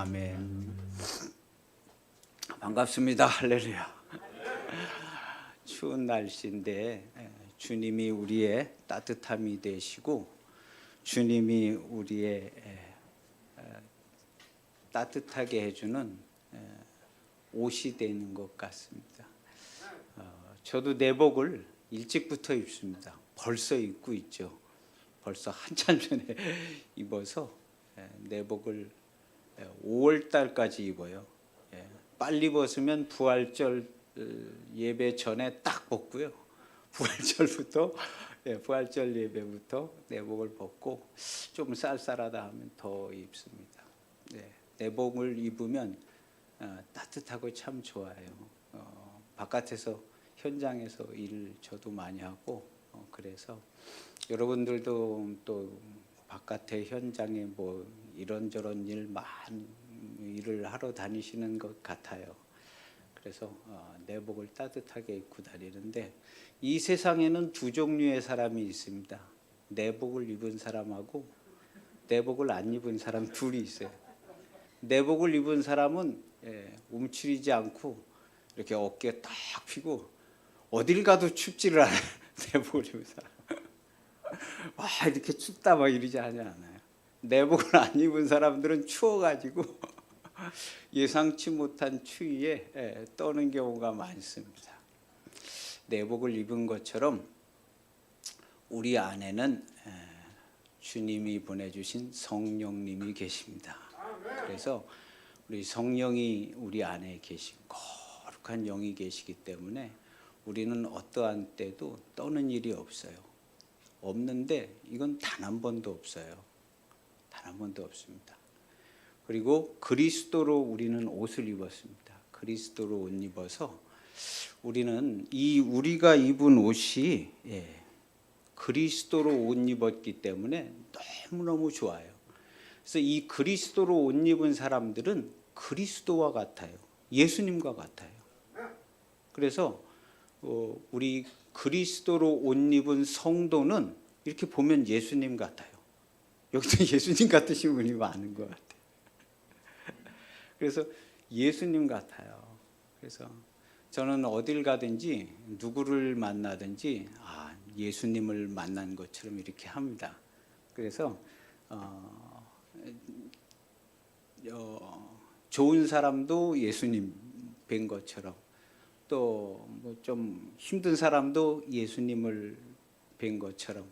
아멘. 반갑습니다. 할렐루야. 추운 날씨인데 주님이 우리의 따뜻함이 되시고 주님이 우리의 따뜻하게 해주는 옷이 되는 것 같습니다. 저도 내복을 일찍부터 입습니다. 벌써 입고 있죠. 벌써 한참 전에 입어서 내복을 5월 달까지 입어요. 빨리 벗으면 부활절 예배 전에 딱 벗고요. 부활절 예배부터 내복을 벗고 좀 쌀쌀하다 하면 더 입습니다. 내복을 입으면 따뜻하고 참 좋아요. 바깥에서 현장에서 일을 저도 많이 하고 그래서 여러분들도 또 바깥의 현장에 뭐 이런저런 많은 일을 하러 다니시는 것 같아요. 그래서 내복을 따뜻하게 입고 다니는데 이 세상에는 두 종류의 사람이 있습니다. 내복을 입은 사람하고 내복을 안 입은 사람 둘이 있어요. 내복을 입은 사람은 움츠리지 않고 이렇게 어깨 딱 펴고 어딜 가도 춥지를 않아요. 내복을 입은 사람. 와 이렇게 춥다 막 이러지 않아요. 내복을 안 입은 사람들은 추워가지고 예상치 못한 추위에 떠는 경우가 많습니다. 내복을 입은 것처럼 우리 안에는 주님이 보내주신 성령님이 계십니다. 그래서 우리 성령이 우리 안에 계신 거룩한 영이 계시기 때문에 우리는 어떠한 때도 떠는 일이 없어요. 없는데 이건 단 한 번도 없어요. 단 한 번도 없습니다. 그리고 그리스도로 우리는 옷을 입었습니다. 그리스도로 옷 입어서 우리는 우리가 입은 옷이 그리스도로 옷 입었기 때문에 너무너무 좋아요. 그래서 이 그리스도로 옷 입은 사람들은 그리스도와 같아요. 예수님과 같아요. 그래서 우리 그리스도로 옷 입은 성도는 이렇게 보면 예수님 같아요. 여기도 예수님 같으신 분이 많은 것 같아요. 그래서 예수님 같아요. 그래서 저는 어딜 가든지 누구를 만나든지 예수님을 만난 것처럼 이렇게 합니다. 그래서 좋은 사람도 예수님 뵌 것처럼 또 뭐 좀 힘든 사람도 예수님을 뵌 것처럼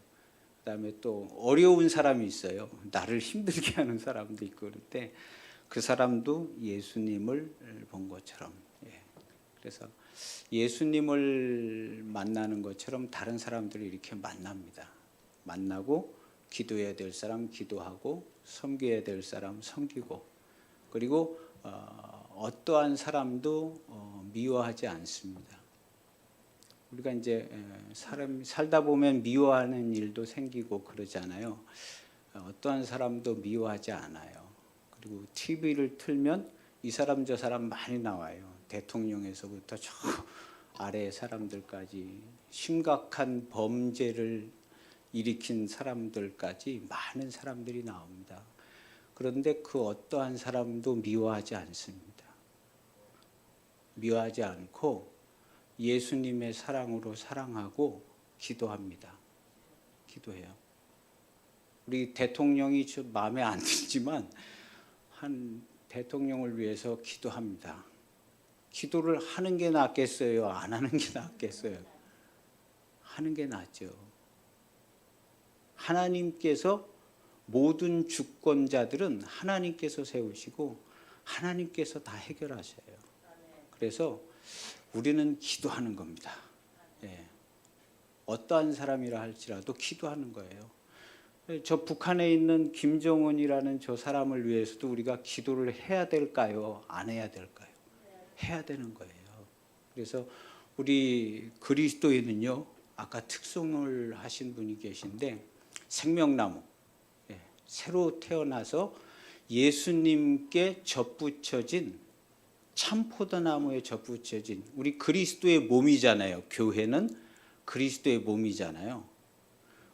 그다음에 또 어려운 사람이 있어요. 나를 힘들게 하는 사람도 있고 그런데 그 사람도 예수님을 본 것처럼 그래서 예수님을 만나는 것처럼 다른 사람들을 이렇게 만납니다. 만나고 기도해야 될 사람 기도하고 섬겨야 될 사람 섬기고 그리고 어떠한 사람도 미워하지 않습니다. 우리가 이제 사람 살다 보면 미워하는 일도 생기고 그러잖아요. 어떠한 사람도 미워하지 않아요. 그리고 TV를 틀면 이 사람 저 사람 많이 나와요. 대통령에서부터 저 아래 사람들까지 심각한 범죄를 일으킨 사람들까지 많은 사람들이 나옵니다. 그런데 그 어떠한 사람도 미워하지 않습니다. 미워하지 않고 예수님의 사랑으로 사랑하고 기도합니다. 기도해요. 우리 대통령이 좀 마음에 안 들지만 한 대통령을 위해서 기도합니다. 기도를 하는 게 낫겠어요? 안 하는 게 낫겠어요? 하는 게 낫죠. 하나님께서 모든 주권자들은 하나님께서 세우시고 하나님께서 다 해결하셔요. 그래서 우리는 기도하는 겁니다. 어떠한 사람이라 할지라도 기도하는 거예요. 저 북한에 있는 김정은이라는 저 사람을 위해서도 우리가 기도를 해야 될까요? 안 해야 될까요? 해야 되는 거예요. 그래서 우리 그리스도에는요, 아까 특송을 하신 분이 계신데 생명나무, 새로 태어나서 예수님께 젖붙여진 참포도나무에 젖붙여진 우리 그리스도의 몸이잖아요. 교회는 그리스도의 몸이잖아요.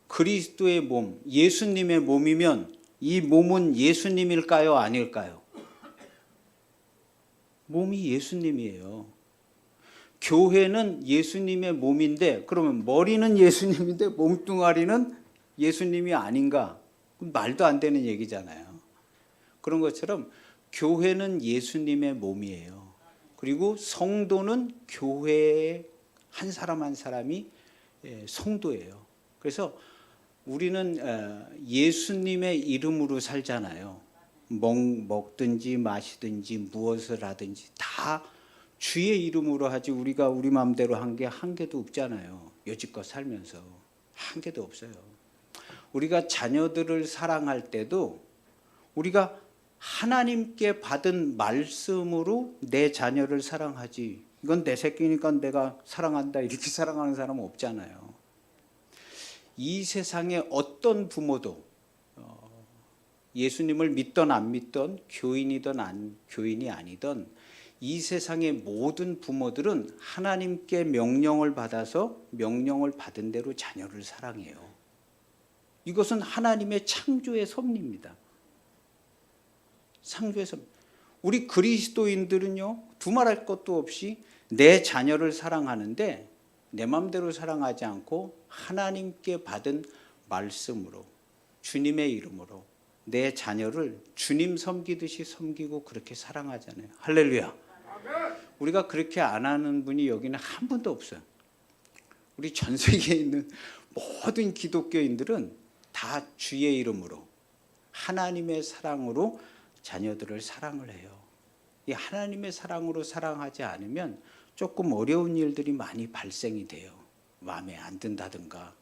그리스도의 몸, 예수님의 몸이면 이 몸은 예수님일까요? 아닐까요? 몸이 예수님이에요. 교회는 예수님의 몸인데 그러면 머리는 예수님인데 몸뚱아리는 예수님이 아닌가? 말도 안 되는 얘기잖아요. 그런 것처럼 교회는 예수님의 몸이에요. 그리고 성도는 교회의 한 사람 한 사람이 성도예요. 그래서 우리는 예수님의 이름으로 살잖아요. 먹든지 마시든지 무엇을 하든지 다 주의 이름으로 하지 우리가 우리 마음대로 한 게 한 개도 없잖아요. 여지껏 살면서 한 개도 없어요. 우리가 자녀들을 사랑할 때도 우리가 하나님께 받은 말씀으로 내 자녀를 사랑하지, 이건 내 새끼니까 내가 사랑한다 이렇게 사랑하는 사람은 없잖아요. 이 세상의 어떤 부모도 예수님을 믿던 안 믿던, 교인이든 교인이 아니든 이 세상의 모든 부모들은 하나님께 명령을 받아서 명령을 받은 대로 자녀를 사랑해요. 이것은 하나님의 창조의 섭리입니다. 창조의 섭리. 우리 그리스도인들은요, 두말할 것도 없이 내 자녀를 사랑하는데 내 마음대로 사랑하지 않고 하나님께 받은 말씀으로, 주님의 이름으로 내 자녀를 주님 섬기듯이 섬기고 그렇게 사랑하잖아요. 할렐루야. 우리가 그렇게 안 하는 분이 여기는 한 분도 없어요. 우리 전 세계에 있는 모든 기독교인들은 다 주의 이름으로 하나님의 사랑으로 자녀들을 사랑을 해요. 이 하나님의 사랑으로 사랑하지 않으면 조금 어려운 일들이 많이 발생이 돼요. 마음에 안 든다든가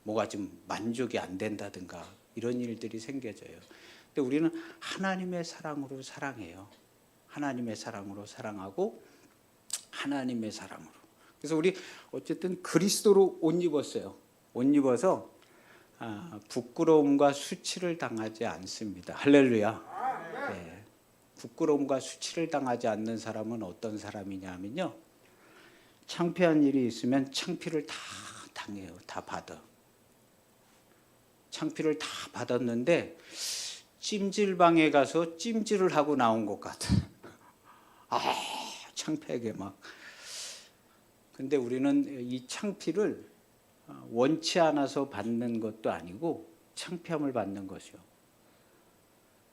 뭐가 좀 만족이 안 된다든가 이런 일들이 생겨져요. 근데 우리는 하나님의 사랑으로 사랑해요. 하나님의 사랑으로 사랑하고 하나님의 사랑으로. 그래서 우리 어쨌든 그리스도로 옷 입었어요. 옷 입어서 부끄러움과 수치를 당하지 않습니다. 할렐루야. 네. 부끄러움과 수치를 당하지 않는 사람은 어떤 사람이냐면요, 창피한 일이 있으면 창피를 다 당해요. 다 받아. 창피를 다 받았는데 찜질방에 가서 찜질을 하고 나온 것 같아. 창피하게 막. 근데 우리는 이 창피를 원치 않아서 받는 것도 아니고 창피함을 받는 것이요.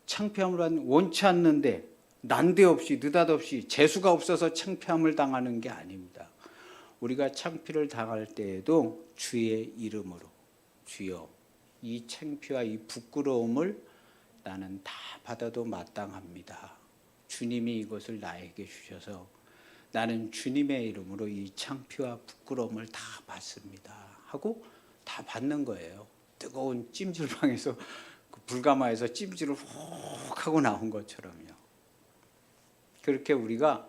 창피함을 받는, 원치 않는데 난데없이 느닷없이 재수가 없어서 창피함을 당하는 게 아닙니다. 우리가 창피를 당할 때에도 주의 이름으로, 주여 이 창피와 이 부끄러움을 나는 다 받아도 마땅합니다. 주님이 이것을 나에게 주셔서 나는 주님의 이름으로 이 창피와 부끄러움을 다 받습니다 하고 다 받는 거예요. 뜨거운 찜질방에서 그 불가마에서 찜질을 훅 하고 나온 것처럼요. 그렇게 우리가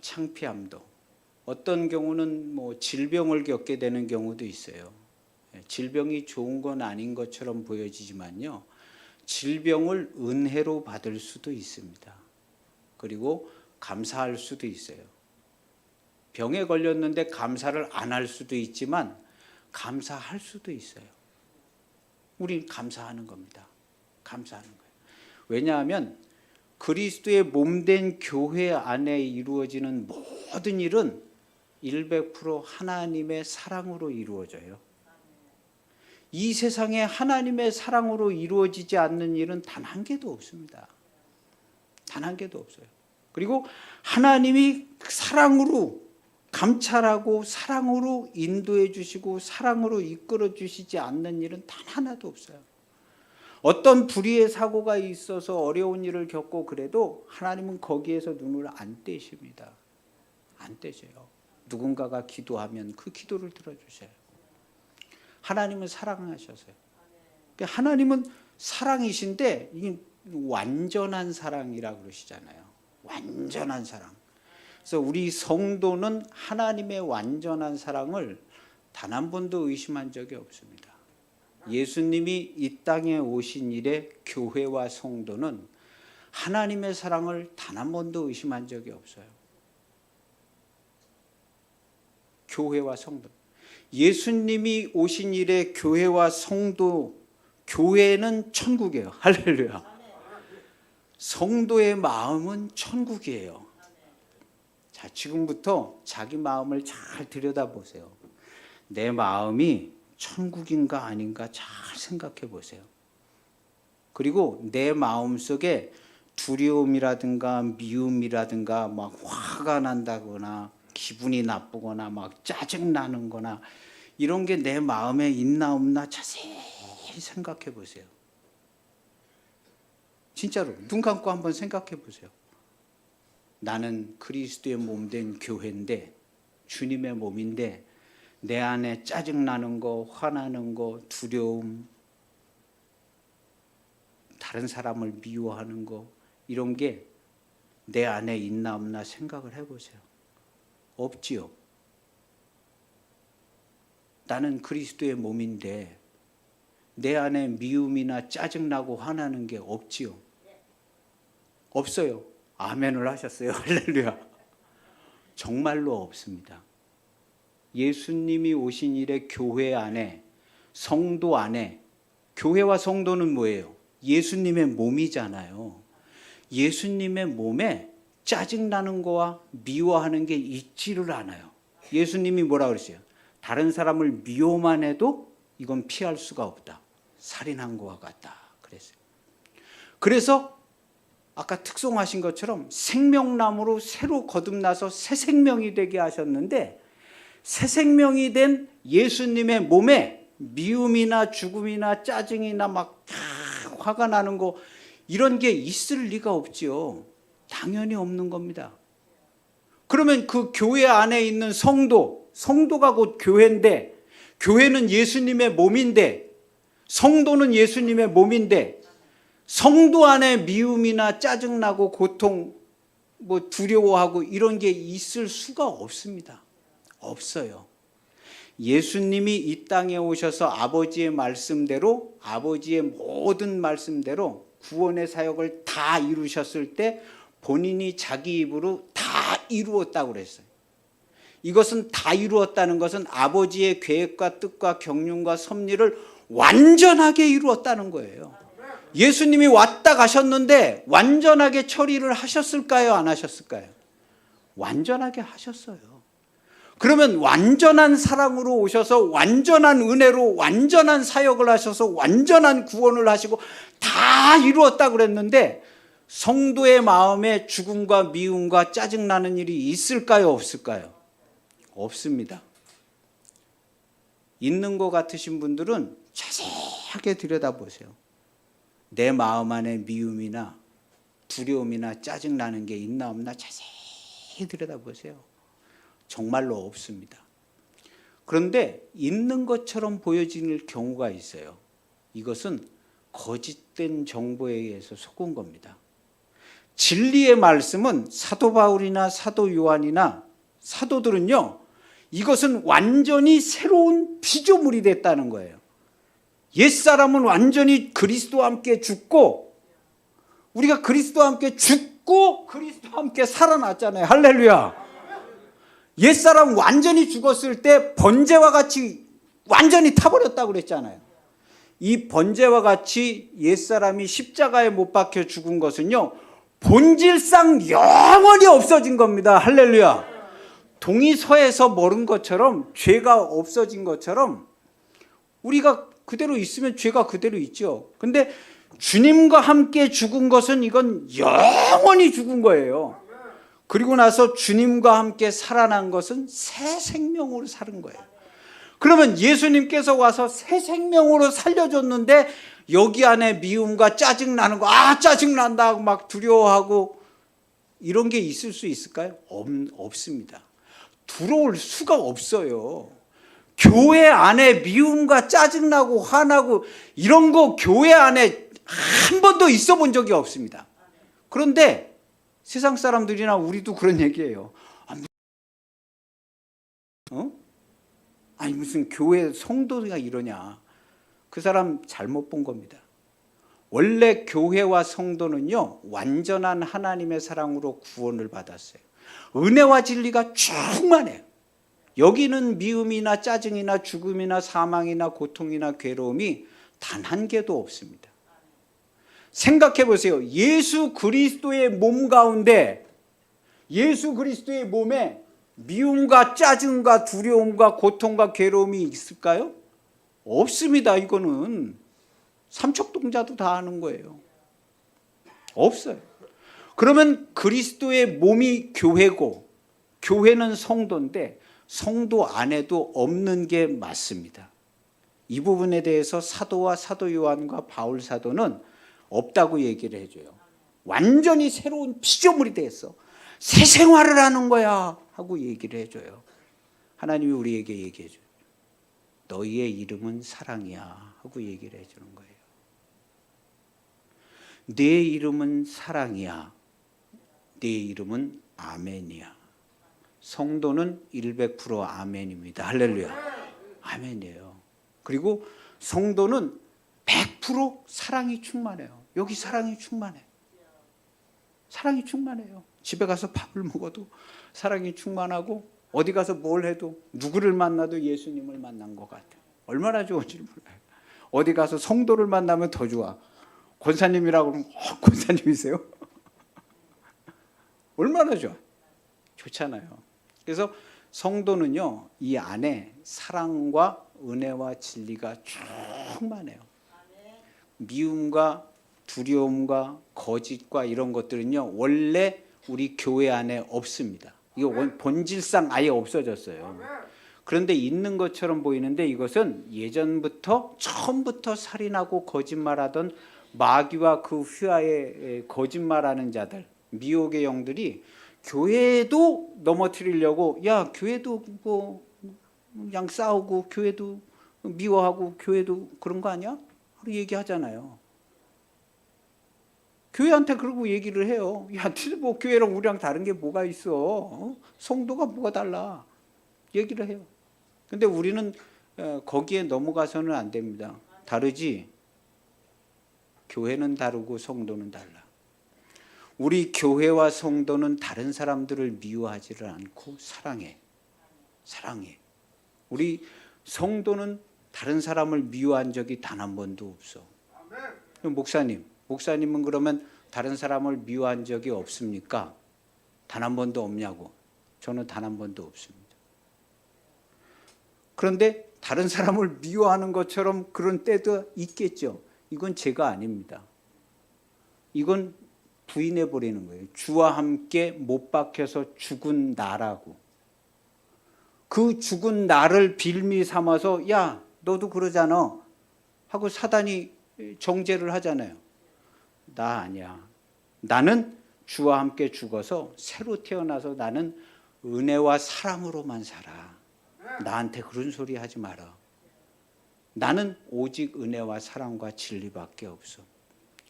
창피함도, 어떤 경우는 뭐 질병을 겪게 되는 경우도 있어요. 질병이 좋은 건 아닌 것처럼 보여지지만요, 질병을 은혜로 받을 수도 있습니다. 그리고 감사할 수도 있어요. 병에 걸렸는데 감사를 안 할 수도 있지만 감사할 수도 있어요. 우린 감사하는 겁니다. 감사하는 거예요. 왜냐하면 그리스도의 몸된 교회 안에 이루어지는 모든 일은 100% 하나님의 사랑으로 이루어져요. 이 세상에 하나님의 사랑으로 이루어지지 않는 일은 단 한 개도 없습니다. 단 한 개도 없어요. 그리고 하나님이 사랑으로 감찰하고 사랑으로 인도해 주시고 사랑으로 이끌어 주시지 않는 일은 단 하나도 없어요. 어떤 불의의 사고가 있어서 어려운 일을 겪고 그래도 하나님은 거기에서 눈을 안 떼십니다. 안 떼셔요. 누군가가 기도하면 그 기도를 들어주셔요. 하나님은 사랑하셔서요. 하나님은 사랑이신데 이게 완전한 사랑이라고 그러시잖아요. 완전한 사랑. 그래서 우리 성도는 하나님의 완전한 사랑을 단 한 번도 의심한 적이 없습니다. 예수님이 이 땅에 오신 이래 교회와 성도는 하나님의 사랑을 단 한 번도 의심한 적이 없어요. 교회와 성도. 예수님이 오신 이래 교회와 성도, 교회는 천국이에요. 할렐루야. 성도의 마음은 천국이에요. 자, 지금부터 자기 마음을 잘 들여다보세요. 내 마음이 천국인가 아닌가 잘 생각해 보세요. 그리고 내 마음속에 두려움이라든가 미움이라든가 막 화가 난다거나 기분이 나쁘거나 막 짜증나는 거나 이런 게 내 마음에 있나 없나 자세히 생각해 보세요. 진짜로 눈 감고 한번 생각해 보세요. 나는 그리스도의 몸된 교회인데, 주님의 몸인데 내 안에 짜증나는 거, 화나는 거, 두려움, 다른 사람을 미워하는 거, 이런 게 내 안에 있나 없나 생각을 해보세요. 없지요. 나는 그리스도의 몸인데 내 안에 미움이나 짜증나고 화나는 게 없지요. 없어요. 아멘을 하셨어요. 할렐루야. 정말로 없습니다. 예수님이 오신 이래 교회 안에, 성도 안에, 교회와 성도는 뭐예요? 예수님의 몸이잖아요. 예수님의 몸에 짜증나는 거와 미워하는 게 있지를 않아요. 예수님이 뭐라 그랬어요? 다른 사람을 미워만 해도 이건 피할 수가 없다. 살인한 거와 같다. 그랬어요. 그래서 아까 특송하신 것처럼 생명나무로 새로 거듭나서 새 생명이 되게 하셨는데, 새 생명이 된 예수님의 몸에 미움이나 죽음이나 짜증이나 막 화가 나는 거 이런 게 있을 리가 없지요. 당연히 없는 겁니다. 그러면 그 교회 안에 있는 성도가 곧 교회인데, 교회는 예수님의 몸인데, 성도는 예수님의 몸인데, 성도 안에 미움이나 짜증나고 고통, 두려워하고 이런 게 있을 수가 없습니다. 없어요. 예수님이 이 땅에 오셔서 아버지의 말씀대로, 아버지의 모든 말씀대로 구원의 사역을 다 이루셨을 때 본인이 자기 입으로 다 이루었다고 그랬어요. 이것은 다 이루었다는 것은 아버지의 계획과 뜻과 경륜과 섭리를 완전하게 이루었다는 거예요. 예수님이 왔다 가셨는데 완전하게 처리를 하셨을까요? 안 하셨을까요? 완전하게 하셨어요. 그러면 완전한 사랑으로 오셔서 완전한 은혜로 완전한 사역을 하셔서 완전한 구원을 하시고 다 이루었다고 그랬는데, 성도의 마음에 죽음과 미움과 짜증나는 일이 있을까요? 없을까요? 없습니다. 있는 것 같으신 분들은 자세하게 들여다보세요. 내 마음 안에 미움이나 두려움이나 짜증나는 게 있나 없나 자세히 들여다보세요. 정말로 없습니다. 그런데 있는 것처럼 보여질 경우가 있어요. 이것은 거짓된 정보에 의해서 속은 겁니다. 진리의 말씀은 사도 바울이나 사도 요한이나 사도들은요, 이것은 완전히 새로운 피조물이 됐다는 거예요. 옛사람은 완전히 그리스도와 함께 죽고, 우리가 그리스도와 함께 죽고 그리스도와 함께 살아났잖아요. 할렐루야. 옛사람 완전히 죽었을 때 번제와 같이 완전히 타버렸다고 그랬잖아요. 이 번제와 같이 옛사람이 십자가에 못 박혀 죽은 것은요, 본질상 영원히 없어진 겁니다. 할렐루야. 동이 서에서 멀은 것처럼, 죄가 없어진 것처럼 우리가 그대로 있으면 죄가 그대로 있죠. 근데 주님과 함께 죽은 것은 이건 영원히 죽은 거예요. 그리고 나서 주님과 함께 살아난 것은 새 생명으로 사는 거예요. 그러면 예수님께서 와서 새 생명으로 살려줬는데 여기 안에 미움과 짜증나는 거, 짜증난다 하고 막 두려워하고 이런 게 있을 수 있을까요? 없습니다. 들어올 수가 없어요. 교회 안에 미움과 짜증나고 화나고 이런 거 교회 안에 한 번도 있어 본 적이 없습니다. 그런데 세상 사람들이나 우리도 그런 얘기예요. 아니 무슨 교회 성도가 이러냐. 그 사람 잘못 본 겁니다. 원래 교회와 성도는요, 완전한 하나님의 사랑으로 구원을 받았어요. 은혜와 진리가 충만해요. 여기는 미움이나 짜증이나 죽음이나 사망이나 고통이나 괴로움이 단 한 개도 없습니다. 생각해 보세요. 예수 그리스도의 몸 가운데, 예수 그리스도의 몸에 미움과 짜증과 두려움과 고통과 괴로움이 있을까요? 없습니다. 이거는 삼척동자도 다 아는 거예요. 없어요. 그러면 그리스도의 몸이 교회고 교회는 성도인데 성도 안에도 없는 게 맞습니다. 이 부분에 대해서 사도와 사도 요한과 바울 사도는 없다고 얘기를 해줘요. 완전히 새로운 피조물이 됐어. 새 생활을 하는 거야 하고 얘기를 해줘요. 하나님이 우리에게 얘기해줘요. 너희의 이름은 사랑이야 하고 얘기를 해주는 거예요. 내 이름은 사랑이야. 내 이름은 아멘이야. 성도는 100% 아멘입니다. 할렐루야. 아멘이에요. 그리고 성도는 100% 사랑이 충만해요. 여기 사랑이 충만해. 사랑이 충만해요. 집에 가서 밥을 먹어도 사랑이 충만하고 어디 가서 뭘 해도 누구를 만나도 예수님을 만난 것 같아요. 얼마나 좋은지 몰라요. 어디 가서 성도를 만나면 더 좋아. 권사님이라고 그러면 권사님이세요? 얼마나 좋아. 좋잖아요. 그래서 성도는요, 이 안에 사랑과 은혜와 진리가 충만해요. 미움과 두려움과 거짓과 이런 것들은요, 원래 우리 교회 안에 없습니다. 이거 본질상 아예 없어졌어요. 그런데 있는 것처럼 보이는데 이것은 예전부터 처음부터 살인하고 거짓말하던 마귀와 그 휘하의 거짓말하는 자들, 미혹의 영들이 교회도 넘어뜨리려고, 야 교회도 뭐 그냥 싸우고 교회도 미워하고 교회도 그런 거 아니야? 하고 얘기하잖아요. 교회한테 그러고 얘기를 해요. 야, 뭐 교회랑 우리랑 다른 게 뭐가 있어? 성도가 뭐가 달라? 얘기를 해요. 근데 우리는 거기에 넘어가서는 안 됩니다. 다르지? 교회는 다르고 성도는 달라. 우리 교회와 성도는 다른 사람들을 미워하지를 않고 사랑해. 사랑해. 우리 성도는 다른 사람을 미워한 적이 단 한 번도 없어. 목사님은 그러면 다른 사람을 미워한 적이 없습니까? 단 한 번도 없냐고. 저는 단 한 번도 없습니다. 그런데 다른 사람을 미워하는 것처럼 그런 때도 있겠죠. 이건 제가 아닙니다. 이건 부인해 버리는 거예요. 주와 함께 못 박혀서 죽은 나라고. 그 죽은 나를 빌미 삼아서 야 너도 그러잖아 하고 사단이 정죄를 하잖아요. 나 아니야. 나는 주와 함께 죽어서 새로 태어나서 나는 은혜와 사랑으로만 살아. 나한테 그런 소리 하지 마라. 나는 오직 은혜와 사랑과 진리밖에 없어.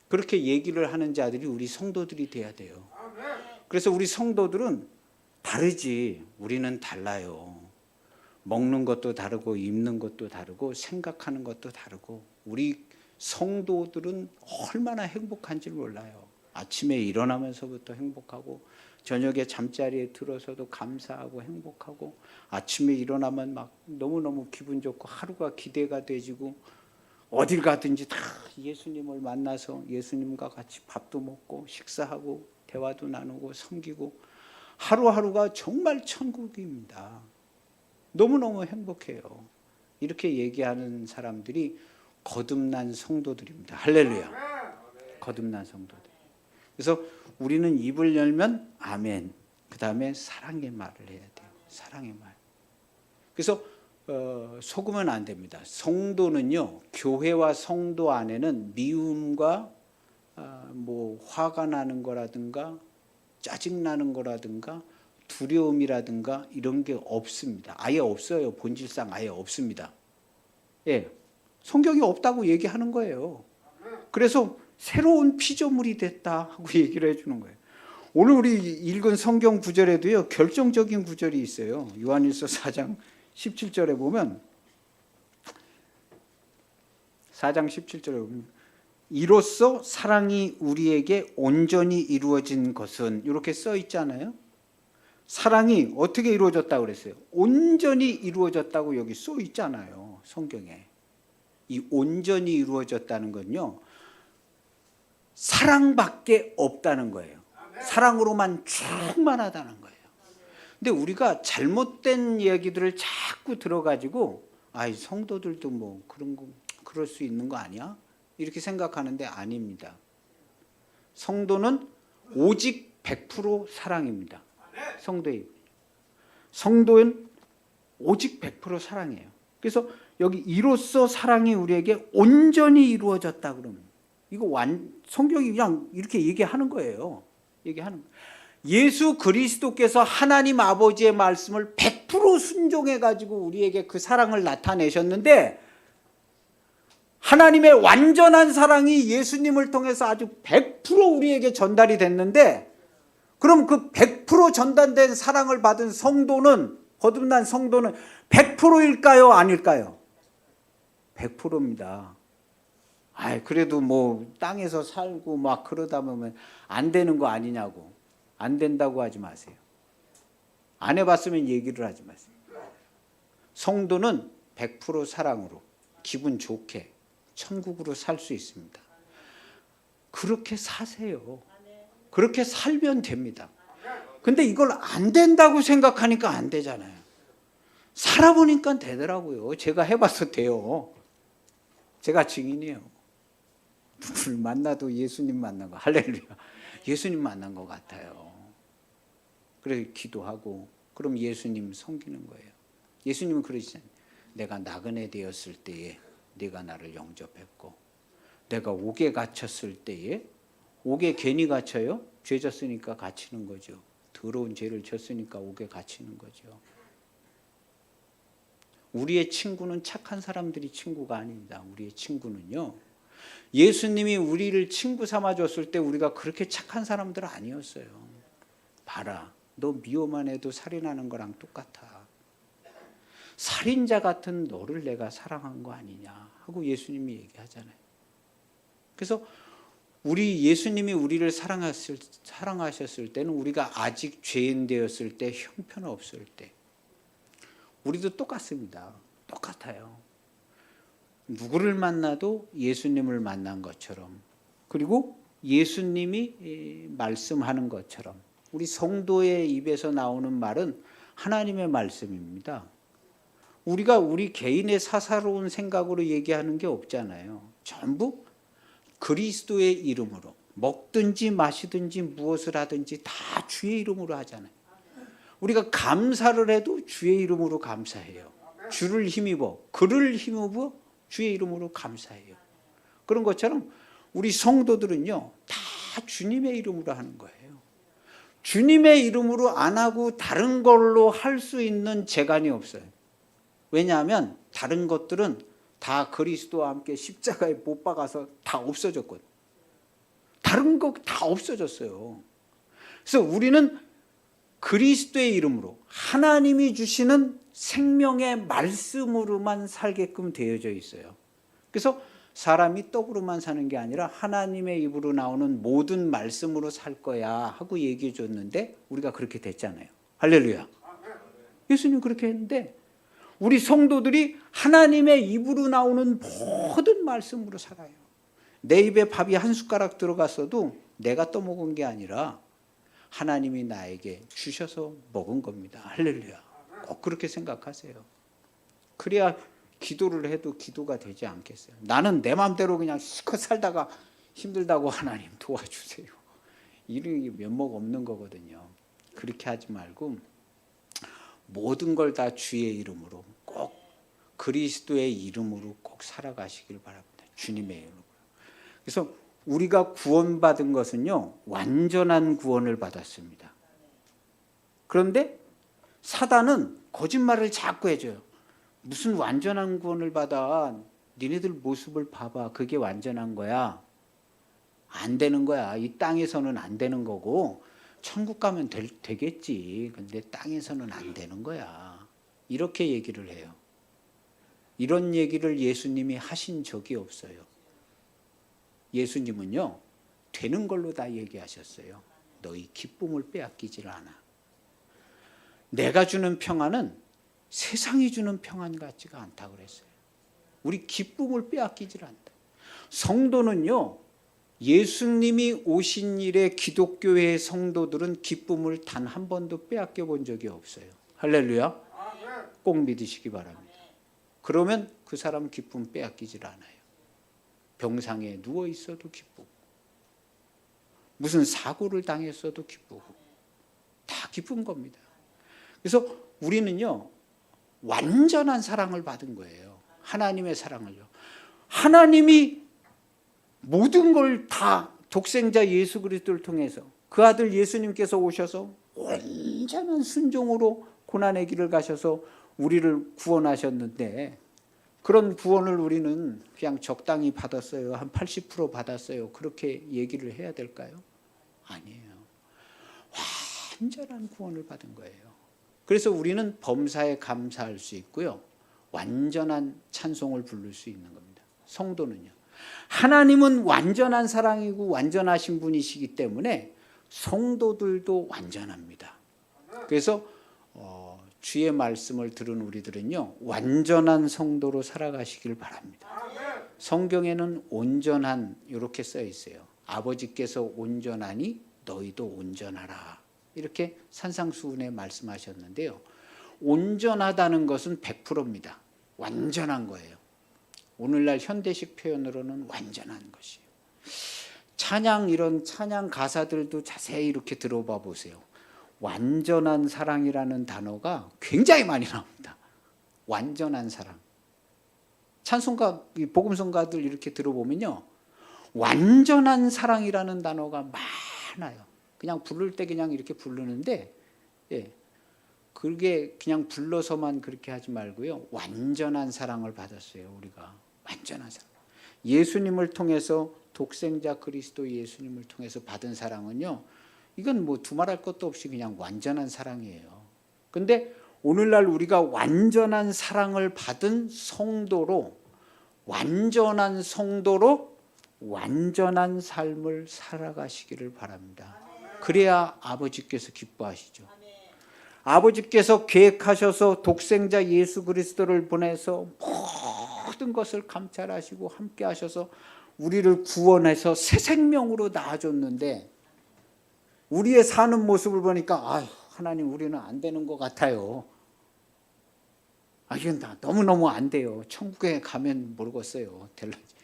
그렇게 얘기를 하는 자들이 우리 성도들이 돼야 돼요. 그래서 우리 성도들은 다르지. 우리는 달라요. 먹는 것도 다르고 입는 것도 다르고 생각하는 것도 다르고 우리 성도들은 얼마나 행복한지 몰라요. 아침에 일어나면서부터 행복하고 저녁에 잠자리에 들어서도 감사하고 행복하고 아침에 일어나면 막 너무너무 기분 좋고 하루가 기대가 되지고 어딜 가든지 다 예수님을 만나서 예수님과 같이 밥도 먹고 식사하고 대화도 나누고 섬기고 하루하루가 정말 천국입니다. 너무너무 행복해요. 이렇게 얘기하는 사람들이 거듭난 성도들입니다. 할렐루야. 거듭난 성도들. 그래서 우리는 입을 열면 아멘. 그 다음에 사랑의 말을 해야 돼요. 사랑의 말. 그래서 속으면 안 됩니다. 성도는요, 교회와 성도 안에는 미움과 뭐 화가 나는 거라든가 짜증 나는 거라든가 두려움이라든가 이런 게 없습니다. 아예 없어요. 본질상 아예 없습니다. 예, 성경이 없다고 얘기하는 거예요. 그래서 새로운 피조물이 됐다 하고 얘기를 해주는 거예요. 오늘 우리 읽은 성경 구절에도요, 결정적인 구절이 있어요. 요한일서 4장 17절에 보면 4장 17절에 보면 이로써 사랑이 우리에게 온전히 이루어진 것은 이렇게 써 있잖아요. 사랑이 어떻게 이루어졌다고 그랬어요? 온전히 이루어졌다고 여기 써 있잖아요. 성경에. 이 온전히 이루어졌다는 건요, 사랑밖에 없다는 거예요. 사랑으로만 충만하다는 거예요. 근데 우리가 잘못된 이야기들을 자꾸 들어가지고 성도들도 뭐 그런 거 그럴 수 있는 거 아니야? 이렇게 생각하는데 아닙니다. 성도는 오직 100% 사랑입니다. 성도는 오직 100% 사랑이에요. 그래서 여기 이로써 사랑이 우리에게 온전히 이루어졌다 그러면 이거 성경이 그냥 이렇게 얘기하는 거예요. 예수 그리스도께서 하나님 아버지의 말씀을 100% 순종해 가지고 우리에게 그 사랑을 나타내셨는데 하나님의 완전한 사랑이 예수님을 통해서 아주 100% 우리에게 전달이 됐는데 그럼 그 100% 전달된 사랑을 받은 성도는 거듭난 성도는 100%일까요? 아닐까요? 100%입니다. 그래도 뭐 땅에서 살고 막 그러다 보면 안 되는 거 아니냐고. 안 된다고 하지 마세요. 안 해봤으면 얘기를 하지 마세요. 성도는 100% 사랑으로 기분 좋게 천국으로 살 수 있습니다. 그렇게 사세요. 그렇게 살면 됩니다. 근데 이걸 안 된다고 생각하니까 안 되잖아요. 살아보니까 되더라고요. 제가 해봐서 돼요. 제가 증인이에요. 누굴 만나도 예수님 만난 거, 할렐루야. 예수님 만난 것 같아요. 그래서 기도하고 그럼 예수님 섬기는 거예요. 예수님은 그러시잖아요. 내가 나그네 되었을 때에 네가 나를 영접했고 내가 옥에 갇혔을 때에 옥에 괜히 갇혀요? 죄 졌으니까 갇히는 거죠. 더러운 죄를 졌으니까 옥에 갇히는 거죠. 우리의 친구는 착한 사람들이 친구가 아닙니다. 우리의 친구는요. 예수님이 우리를 친구 삼아줬을 때 우리가 그렇게 착한 사람들 아니었어요. 봐라. 너 미워만 해도 살인하는 거랑 똑같아. 살인자 같은 너를 내가 사랑한 거 아니냐 하고 예수님이 얘기하잖아요. 그래서 예수님이 우리를 사랑하셨을 때는 우리가 아직 죄인 되었을 때 형편없을 때 우리도 똑같습니다. 똑같아요. 누구를 만나도 예수님을 만난 것처럼 그리고 예수님이 말씀하는 것처럼 우리 성도의 입에서 나오는 말은 하나님의 말씀입니다. 우리가 우리 개인의 사사로운 생각으로 얘기하는 게 없잖아요. 전부 그리스도의 이름으로 먹든지 마시든지 무엇을 하든지 다 주의 이름으로 하잖아요. 우리가 감사를 해도 주의 이름으로 감사해요. 주를 힘입어 그를 힘입어 주의 이름으로 감사해요. 그런 것처럼 우리 성도들은요 다 주님의 이름으로 하는 거예요. 주님의 이름으로 안 하고 다른 걸로 할 수 있는 재간이 없어요. 왜냐하면 다른 것들은 다 그리스도와 함께 십자가에 못 박아서 다 없어졌거든요. 다른 거 다 없어졌어요. 그래서 우리는 그리스도의 이름으로 하나님이 주시는 생명의 말씀으로만 살게끔 되어져 있어요. 그래서 사람이 떡으로만 사는 게 아니라 하나님의 입으로 나오는 모든 말씀으로 살 거야 하고 얘기해 줬는데 우리가 그렇게 됐잖아요. 할렐루야. 예수님 그렇게 했는데 우리 성도들이 하나님의 입으로 나오는 모든 말씀으로 살아요. 내 입에 밥이 한 숟가락 들어갔어도 내가 떠먹은 게 아니라 하나님이 나에게 주셔서 먹은 겁니다. 할렐루야. 꼭 그렇게 생각하세요. 그래야 기도를 해도 기도가 되지 않겠어요. 나는 내 마음대로 그냥 실컷 살다가 힘들다고 하나님 도와주세요. 이런 게 면목 없는 거거든요. 그렇게 하지 말고 모든 걸 다 주의 이름으로 꼭 그리스도의 이름으로 꼭 살아가시길 바랍니다. 주님의 이름으로. 그래서 우리가 구원받은 것은요 완전한 구원을 받았습니다. 그런데 사단은 거짓말을 자꾸 해줘요. 무슨 완전한 구원을 받아. 니네들 모습을 봐봐. 그게 완전한 거야. 안 되는 거야. 이 땅에서는 안 되는 거고 천국 가면 되겠지. 근데 땅에서는 안 되는 거야. 이렇게 얘기를 해요. 이런 얘기를 예수님이 하신 적이 없어요. 예수님은요 되는 걸로 다 얘기하셨어요. 너희 기쁨을 빼앗기질 않아. 내가 주는 평안은 세상이 주는 평안 같지가 않다고 그랬어요. 우리 기쁨을 빼앗기질 않다. 성도는요 예수님이 오신 일에 기독교의 성도들은 기쁨을 단 한 번도 빼앗겨 본 적이 없어요. 할렐루야. 꼭 믿으시기 바랍니다. 그러면 그 사람 기쁨 빼앗기질 않아요. 병상에 누워 있어도 기쁘고, 무슨 사고를 당했어도 기쁘고, 다 기쁜 겁니다. 그래서 우리는요, 완전한 사랑을 받은 거예요. 하나님의 사랑을요. 하나님이 모든 걸 다 독생자 예수 그리스도를 통해서 그 아들 예수님께서 오셔서 완전한 순종으로 고난의 길을 가셔서 우리를 구원하셨는데, 그런 구원을 우리는 그냥 적당히 받았어요, 한 80% 받았어요, 그렇게 얘기를 해야 될까요? 아니에요. 완전한 구원을 받은 거예요. 그래서 우리는 범사에 감사할 수 있고요, 완전한 찬송을 부를 수 있는 겁니다. 성도는요, 하나님은 완전한 사랑이고 완전하신 분이시기 때문에 성도들도 완전합니다. 그래서 주의 말씀을 들은 우리들은요, 완전한 성도로 살아가시길 바랍니다. 성경에는 온전한 이렇게 써 있어요. 아버지께서 온전하니 너희도 온전하라, 이렇게 산상수훈에 말씀하셨는데요, 온전하다는 것은 100%입니다. 완전한 거예요. 오늘날 현대식 표현으로는 완전한 것이에요. 찬양, 이런 찬양 가사들도 자세히 이렇게 들어봐 보세요. 완전한 사랑이라는 단어가 굉장히 많이 나옵니다. 완전한 사랑. 찬송가, 복음성가들 이렇게 들어보면요, 완전한 사랑이라는 단어가 많아요. 그냥 부를 때 그냥 이렇게 부르는데, 그게 그냥 불러서만 그렇게 하지 말고요, 완전한 사랑을 받았어요. 우리가 완전한 사랑. 예수님을 통해서, 독생자 그리스도 예수님을 통해서 받은 사랑은요, 이건 뭐 두말할 것도 없이 그냥 완전한 사랑이에요. 근데 오늘날 우리가 완전한 사랑을 받은 성도로, 완전한 성도로 완전한 삶을 살아가시기를 바랍니다. 그래야 아버지께서 기뻐하시죠. 아버지께서 계획하셔서 독생자 예수 그리스도를 보내서 모든 것을 감찰하시고 함께 하셔서 우리를 구원해서 새 생명으로 낳아줬는데, 우리의 사는 모습을 보니까 하나님, 우리는 안 되는 것 같아요. 이건 너무너무 안 돼요. 천국에 가면 모르겠어요, 될런지.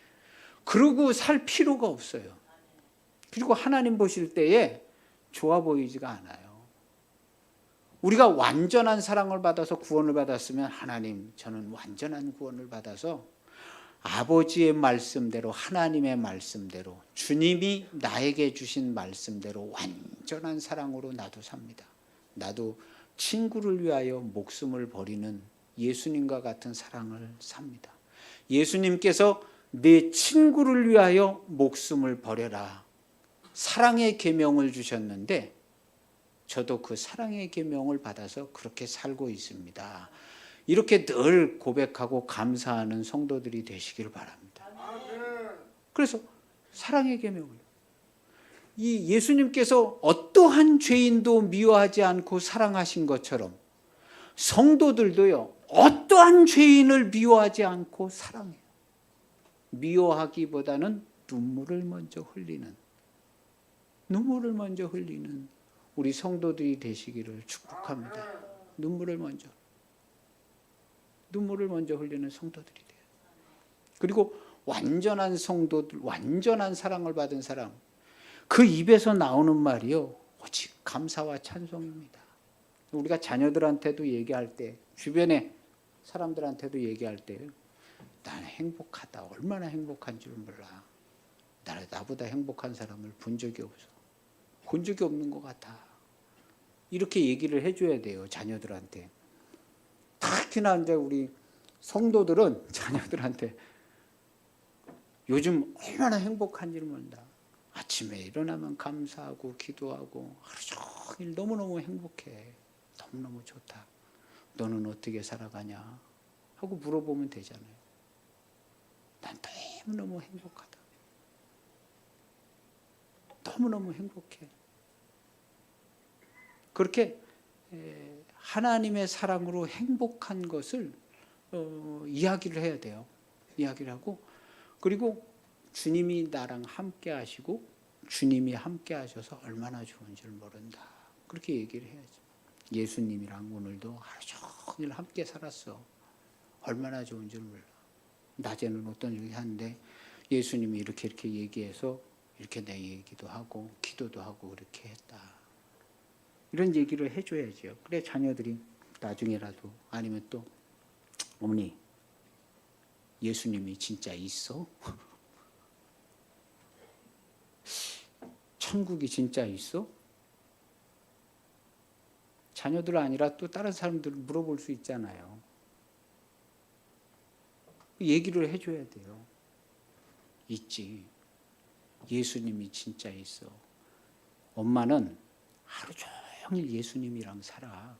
그러고 살 필요가 없어요. 그리고 하나님 보실 때에 좋아 보이지가 않아요. 우리가 완전한 사랑을 받아서 구원을 받았으면, 하나님, 저는 완전한 구원을 받아서 아버지의 말씀대로, 하나님의 말씀대로, 주님이 나에게 주신 말씀대로 완전한 사랑으로 나도 삽니다. 나도 친구를 위하여 목숨을 버리는 예수님과 같은 사랑을 삽니다. 예수님께서 내 친구를 위하여 목숨을 버려라, 사랑의 계명을 주셨는데, 저도 그 사랑의 계명을 받아서 그렇게 살고 있습니다. 이렇게 늘 고백하고 감사하는 성도들이 되시길 바랍니다. 그래서 사랑의 계명을, 이 예수님께서 어떠한 죄인도 미워하지 않고 사랑하신 것처럼 성도들도요, 어떠한 죄인을 미워하지 않고 사랑해요. 미워하기보다는 눈물을 먼저 흘리는 우리 성도들이 되시기를 축복합니다. 눈물을 먼저 흘리는 성도들이 돼요. 그리고 완전한 성도들, 완전한 사랑을 받은 사람, 그 입에서 나오는 말이요, 오직 감사와 찬송입니다. 우리가 자녀들한테도 얘기할 때, 주변에 사람들한테도 얘기할 때, 나는 행복하다, 얼마나 행복한 줄 몰라, 나보다 행복한 사람을 본 적이 없어, 본 적이 없는 것 같아, 이렇게 얘기를 해줘야 돼요, 자녀들한테. 특히나 이제 우리 성도들은 자녀들한테 요즘 얼마나 행복한지를 모른다. 아침에 일어나면 감사하고 기도하고 하루 종일 너무너무 행복해, 너무너무 좋다, 너는 어떻게 살아가냐 하고 물어보면 되잖아요. 난 너무너무 행복하다, 너무너무 행복해. 그렇게 하나님의 사랑으로 행복한 것을 이야기를 해야 돼요. 이야기를 하고, 그리고 주님이 나랑 함께 하시고 주님이 함께 하셔서 얼마나 좋은 줄 모른다. 그렇게 얘기를 해야죠. 예수님이랑 오늘도 하루 종일 함께 살았어. 얼마나 좋은 줄 몰라. 낮에는 어떤 일을 하는데 예수님이 이렇게 얘기해서 이렇게 내 얘기도 하고 기도도 하고 그렇게 했다. 이런 얘기를 해줘야죠. 그래 자녀들이 나중에라도 아니면 또 어머니 예수님이 진짜 있어? 천국이 진짜 있어? 자녀들 아니라 또 다른 사람들 물어볼 수 있잖아요. 얘기를 해줘야 돼요. 있지. 예수님이 진짜 있어. 엄마는 하루 종일 예수님이랑 살아.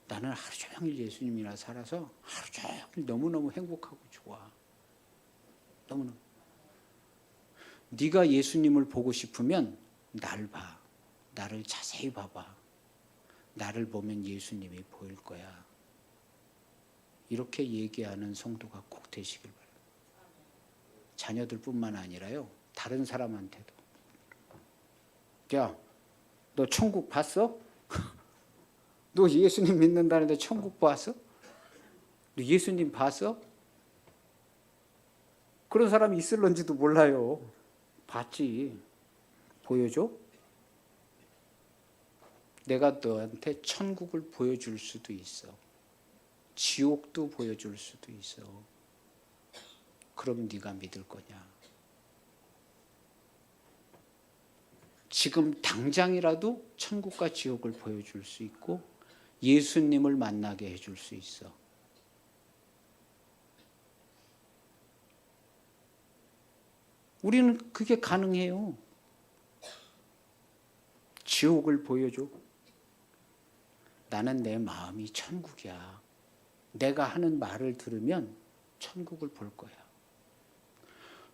나는 하루 종일 예수님이랑 살아서 하루 종일 너무너무 행복하고 좋아. 너무너무. 네가 예수님을 보고 싶으면 날 봐. 나를 자세히 봐봐. 나를 보면 예수님이 보일 거야. 이렇게 얘기하는 성도가 꼭 되시길 바랍니다. 자녀들뿐만 아니라요. 다른 사람한테도. 야, 너 천국 봤어? 너 예수님 믿는다는데 천국 봤어? 너 예수님 봤어? 그런 사람이 있을런지도 몰라요. 봤지. 보여줘? 내가 너한테 천국을 보여줄 수도 있어. 지옥도 보여줄 수도 있어. 그럼 네가 믿을 거냐? 지금 당장이라도 천국과 지옥을 보여줄 수 있고 예수님을 만나게 해줄 수 있어. 우리는 그게 가능해요. 지옥을 보여줘. 나는 내 마음이 천국이야. 내가 하는 말을 들으면 천국을 볼 거야.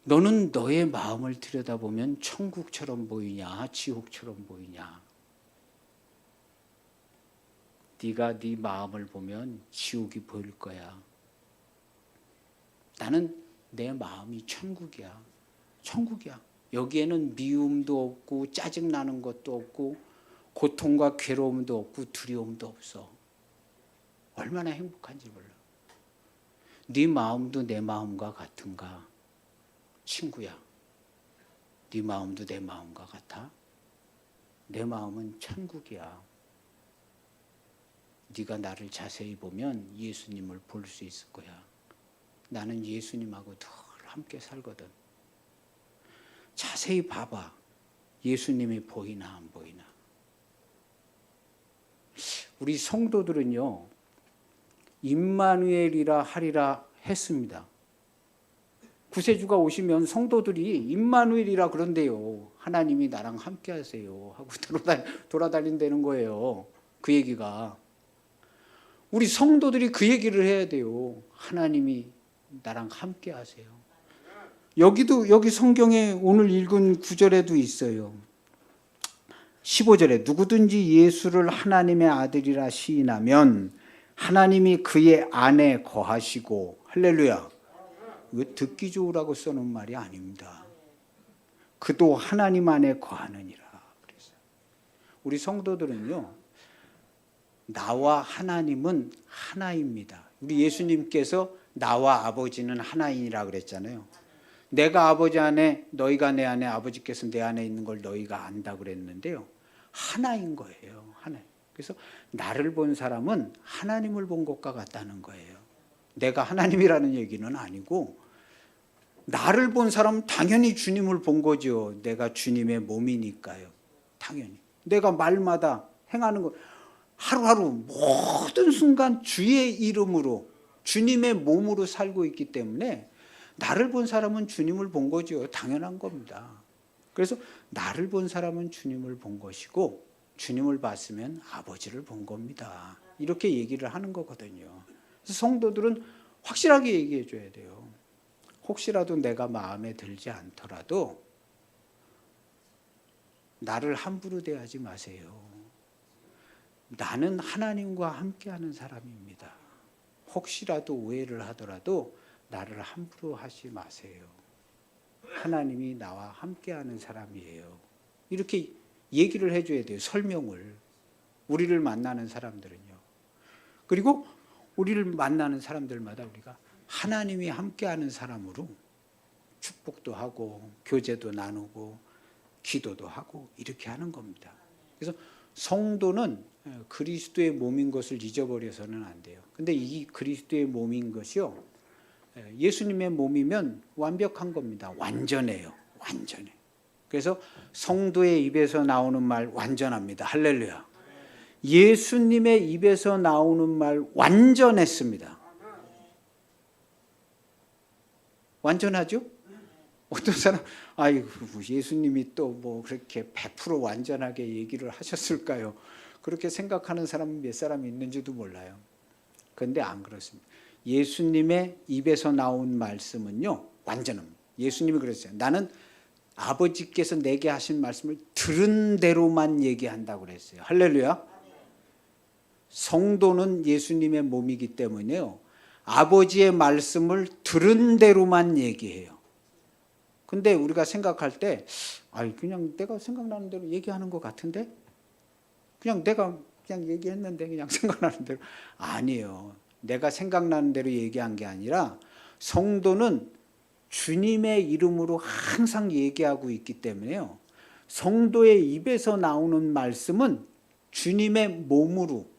너는 너의 마음을 들여다보면 천국처럼 보이냐 지옥처럼 보이냐. 네가 네 마음을 보면 지옥이 보일 거야. 나는 내 마음이 천국이야. 천국이야. 여기에는 미움도 없고 짜증나는 것도 없고 고통과 괴로움도 없고 두려움도 없어. 얼마나 행복한지 몰라. 네 마음도 내 마음과 같은가? 친구야, 네 마음도 내 마음과 같아? 내 마음은 천국이야. 네가 나를 자세히 보면 예수님을 볼 수 있을 거야. 나는 예수님하고 늘 함께 살거든. 자세히 봐봐. 예수님이 보이나 안 보이나. 우리 성도들은요, 임마누엘이라 하리라 했습니다. 구세주가 오시면 성도들이 임마누엘이라 그런대요. 하나님이 나랑 함께 하세요 하고 돌아다닌다는 거예요. 그 얘기가. 우리 성도들이 그 얘기를 해야 돼요. 하나님이 나랑 함께 하세요. 여기 성경에 오늘 읽은 구절에도 있어요. 15절에 누구든지 예수를 하나님의 아들이라 시인하면 하나님이 그의 안에 거하시고, 할렐루야. 이거 듣기 좋으라고 써놓은 말이 아닙니다. 그도 하나님 안에 거하느니라. 그랬어요. 우리 성도들은요, 나와 하나님은 하나입니다. 우리 예수님께서 나와 아버지는 하나이라 그랬잖아요. 내가 아버지 안에, 너희가 내 안에, 아버지께서 내 안에 있는 걸 너희가 안다 그랬는데요. 하나인 거예요. 하나. 그래서 나를 본 사람은 하나님을 본 것과 같다는 거예요. 내가 하나님이라는 얘기는 아니고 나를 본 사람은 당연히 주님을 본 거죠. 내가 주님의 몸이니까요. 당연히. 내가 말마다 행하는 거 하루하루 모든 순간 주의 이름으로 주님의 몸으로 살고 있기 때문에 나를 본 사람은 주님을 본 거죠. 당연한 겁니다. 그래서 나를 본 사람은 주님을 본 것이고 주님을 봤으면 아버지를 본 겁니다. 이렇게 얘기를 하는 거거든요. 그래서 성도들은 확실하게 얘기해 줘야 돼요. 혹시라도 내가 마음에 들지 않더라도 나를 함부로 대하지 마세요. 나는 하나님과 함께하는 사람입니다. 혹시라도 오해를 하더라도 나를 함부로 하지 마세요. 하나님이 나와 함께하는 사람이에요. 이렇게 얘기를 해줘야 돼요. 설명을. 우리를 만나는 사람들은요. 그리고 우리를 만나는 사람들마다 우리가 하나님이 함께하는 사람으로 축복도 하고 교제도 나누고 기도도 하고 이렇게 하는 겁니다. 그래서 성도는 그리스도의 몸인 것을 잊어버려서는 안 돼요. 근데 이 그리스도의 몸인 것이요, 예수님의 몸이면 완벽한 겁니다. 완전해요. 완전해. 그래서 성도의 입에서 나오는 말 완전합니다. 할렐루야. 예수님의 입에서 나오는 말 완전했습니다. 완전하죠? 어떤 사람, 아이고, 예수님이 또 뭐 그렇게 100% 완전하게 얘기를 하셨을까요? 그렇게 생각하는 사람 몇 사람이 있는지도 몰라요. 그런데 안 그렇습니다. 예수님의 입에서 나온 말씀은요, 완전합니다. 예수님이 그랬어요. 나는 아버지께서 내게 하신 말씀을 들은 대로만 얘기한다고 그랬어요. 할렐루야. 성도는 예수님의 몸이기 때문에요, 아버지의 말씀을 들은 대로만 얘기해요. 근데 우리가 생각할 때, 그냥 내가 생각나는 대로 얘기하는 것 같은데? 그냥 내가 그냥 얘기했는데 그냥 생각나는 대로. 아니에요. 내가 생각나는 대로 얘기한 게 아니라 성도는 주님의 이름으로 항상 얘기하고 있기 때문에요, 성도의 입에서 나오는 말씀은 주님의 몸으로,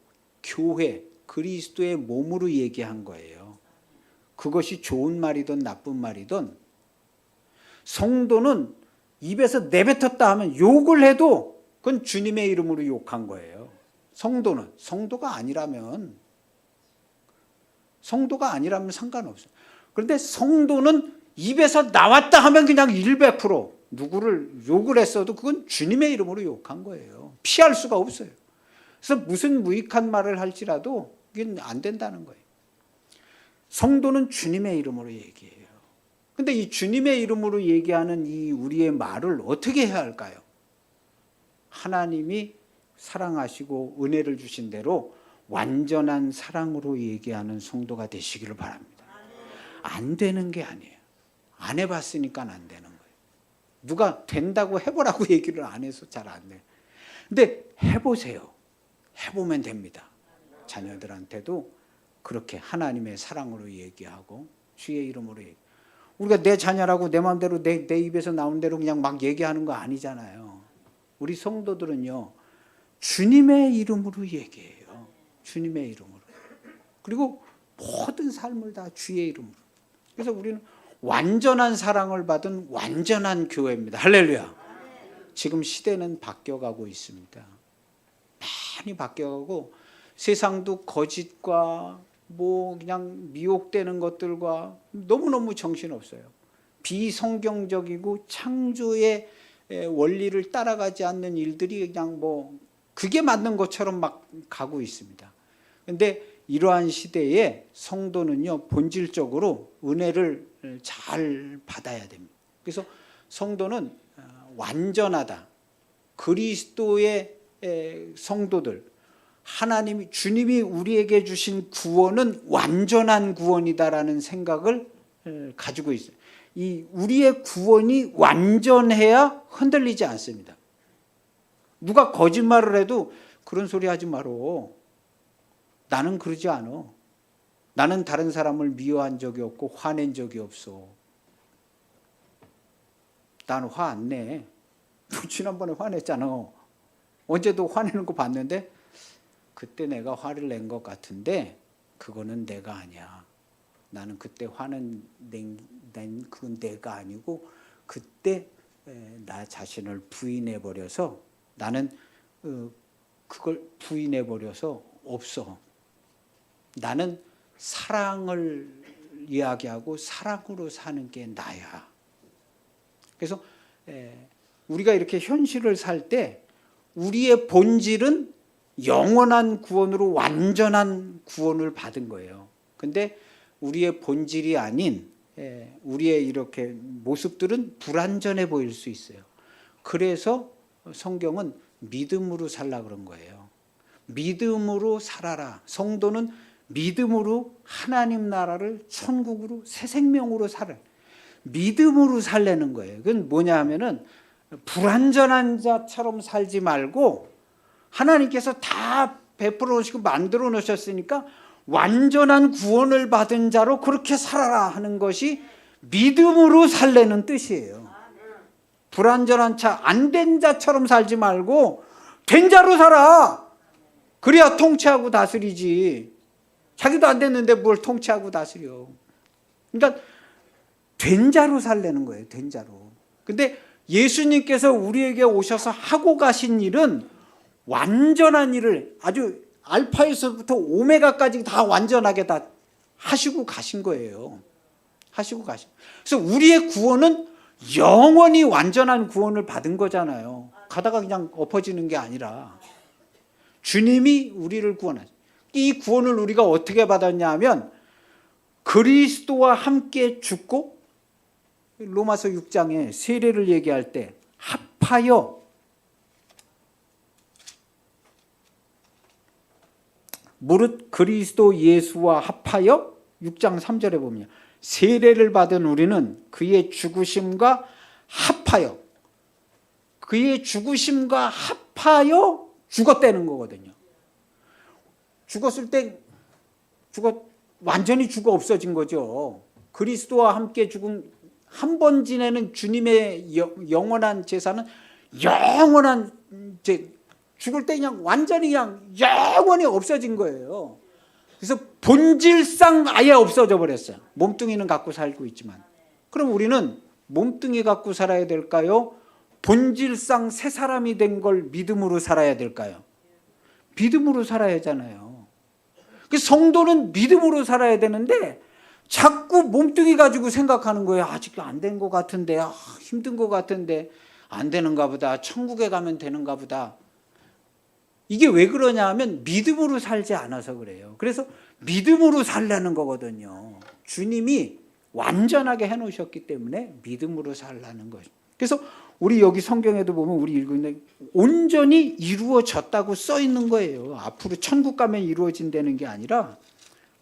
교회, 그리스도의 몸으로 얘기한 거예요. 그것이 좋은 말이든 나쁜 말이든 성도는 입에서 내뱉었다 하면 욕을 해도 그건 주님의 이름으로 욕한 거예요. 성도는. 성도가 아니라면 상관없어요. 그런데 성도는 입에서 나왔다 하면 그냥 100% 누구를 욕을 했어도 그건 주님의 이름으로 욕한 거예요. 피할 수가 없어요. 그래서 무슨 무익한 말을 할지라도 이게 안 된다는 거예요. 성도는 주님의 이름으로 얘기해요. 근데 이 주님의 이름으로 얘기하는 이 우리의 말을 어떻게 해야 할까요? 하나님이 사랑하시고 은혜를 주신 대로 완전한 사랑으로 얘기하는 성도가 되시기를 바랍니다. 안 되는 게 아니에요. 안 해봤으니까 안 되는 거예요. 누가 된다고 해보라고 얘기를 안 해서 잘 안 돼요. 근데 해보세요. 해보면 됩니다. 자녀들한테도 그렇게 하나님의 사랑으로 얘기하고 주의 이름으로 얘기하고. 우리가 내 자녀라고 내 마음대로 내 입에서 나온 대로 그냥 막 얘기하는 거 아니잖아요. 우리 성도들은요, 주님의 이름으로 얘기해요. 주님의 이름으로. 그리고 모든 삶을 다 주의 이름으로. 그래서 우리는 완전한 사랑을 받은 완전한 교회입니다. 할렐루야. 지금 시대는 바뀌어가고 있습니다. 많이 바뀌어가고 세상도 거짓과 뭐 그냥 미혹되는 것들과 너무너무 정신없어요. 비성경적이고 창조의 원리를 따라가지 않는 일들이 그냥 뭐 그게 맞는 것처럼 막 가고 있습니다. 그런데 이러한 시대에 성도는요, 본질적으로 은혜를 잘 받아야 됩니다. 그래서 성도는 완전하다. 그리스도의 성도들, 하나님이, 주님이 우리에게 주신 구원은 완전한 구원이다라는 생각을 가지고 있어요. 이 우리의 구원이 완전해야 흔들리지 않습니다. 누가 거짓말을 해도 그런 소리 하지 말어. 나는 그러지 않아. 나는 다른 사람을 미워한 적이 없고 화낸 적이 없어. 나는 화 안 내. 지난번에 화냈잖아. 언제도 화내는 거 봤는데 그때 내가 화를 낸 것 같은데 그거는 내가 아니야. 나는 그때 화는 낸 그건 내가 아니고 그때 나 자신을 부인해버려서 나는 그걸 부인해버려서 없어. 나는 사랑을 이야기하고 사랑으로 사는 게 나야. 그래서 우리가 이렇게 현실을 살 때 우리의 본질은 영원한 구원으로 완전한 구원을 받은 거예요. 근데 우리의 본질이 아닌 우리의 이렇게 모습들은 불완전해 보일 수 있어요. 그래서 성경은 믿음으로 살라 그런 거예요. 믿음으로 살아라. 성도는 믿음으로 하나님 나라를 천국으로 새 생명으로 살아. 믿음으로 살려는 거예요. 그건 뭐냐 하면은 불완전한 자처럼 살지 말고 하나님께서 다 베풀어 놓으시고 만들어 놓으셨으니까 완전한 구원을 받은 자로 그렇게 살아라 하는 것이 믿음으로 살려는 뜻이에요. 불완전한 자, 안 된 자처럼 살지 말고 된 자로 살아. 그래야 통치하고 다스리지. 자기도 안 됐는데 뭘 통치하고 다스려. 그러니까 된 자로 살려는 거예요. 된 자로. 근데 예수님께서 우리에게 오셔서 하고 가신 일은 완전한 일을 아주 알파에서부터 오메가까지 다 완전하게 다 하시고 가신 거예요. 하시고 가신. 그래서 우리의 구원은 영원히 완전한 구원을 받은 거잖아요. 가다가 그냥 엎어지는 게 아니라 주님이 우리를 구원하죠. 이 구원을 우리가 어떻게 받았냐 하면 그리스도와 함께 죽고 로마서 6장에 세례를 얘기할 때 합하여 무릇 그리스도 예수와 합하여 6장 3절에 보면 세례를 받은 우리는 그의 죽으심과 합하여 그의 죽으심과 합하여 죽었다는 거거든요. 죽었을 때 완전히 죽어 없어진 거죠. 그리스도와 함께 죽은 한 번 지내는 주님의 영원한 제사는 영원한 죽을 때 그냥 완전히 그냥 영원히 없어진 거예요. 그래서 본질상 아예 없어져 버렸어요. 몸뚱이는 갖고 살고 있지만. 그럼 우리는 몸뚱이 갖고 살아야 될까요? 본질상 새 사람이 된 걸 믿음으로 살아야 될까요? 믿음으로 살아야 하잖아요. 성도는 믿음으로 살아야 되는데 자꾸 몸뚱이 가지고 생각하는 거예요. 아직 안 된 것 같은데, 힘든 것 같은데, 안 되는가 보다, 천국에 가면 되는가 보다. 이게 왜 그러냐 하면 믿음으로 살지 않아서 그래요. 그래서 믿음으로 살라는 거거든요. 주님이 완전하게 해놓으셨기 때문에 믿음으로 살라는 거예요. 그래서 우리 여기 성경에도 보면 우리 읽는데 온전히 이루어졌다고 써 있는 거예요. 앞으로 천국 가면 이루어진다는 게 아니라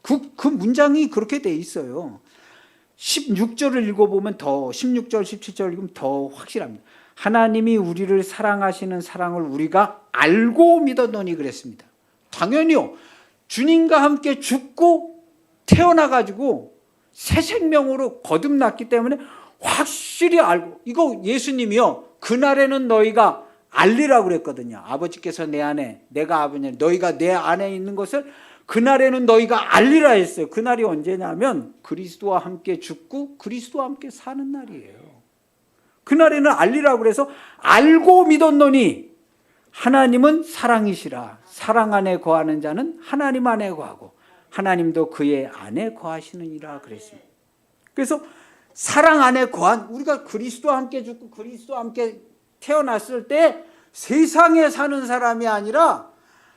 그 문장이 그렇게 돼 있어요. 16절을 읽어보면 더 16절 17절 읽으면 더 확실합니다. 하나님이 우리를 사랑하시는 사랑을 우리가 알고 믿었노니 그랬습니다. 당연히요. 주님과 함께 죽고 태어나가지고 새 생명으로 거듭났기 때문에 확실히 알고, 이거 예수님이요 그날에는 너희가 알리라고 그랬거든요. 아버지께서 내 안에, 내가 아버지, 너희가 내 안에 있는 것을 그날에는 너희가 알리라 했어요. 그날이 언제냐면 그리스도와 함께 죽고 그리스도와 함께 사는 날이에요. 그날에는 알리라고 그래서 알고 믿었노니 하나님은 사랑이시라. 사랑 안에 거하는 자는 하나님 안에 거하고 하나님도 그의 안에 거하시느니라 그랬습니다. 그래서 사랑 안에 거한, 우리가 그리스도와 함께 죽고 그리스도와 함께 태어났을 때 세상에 사는 사람이 아니라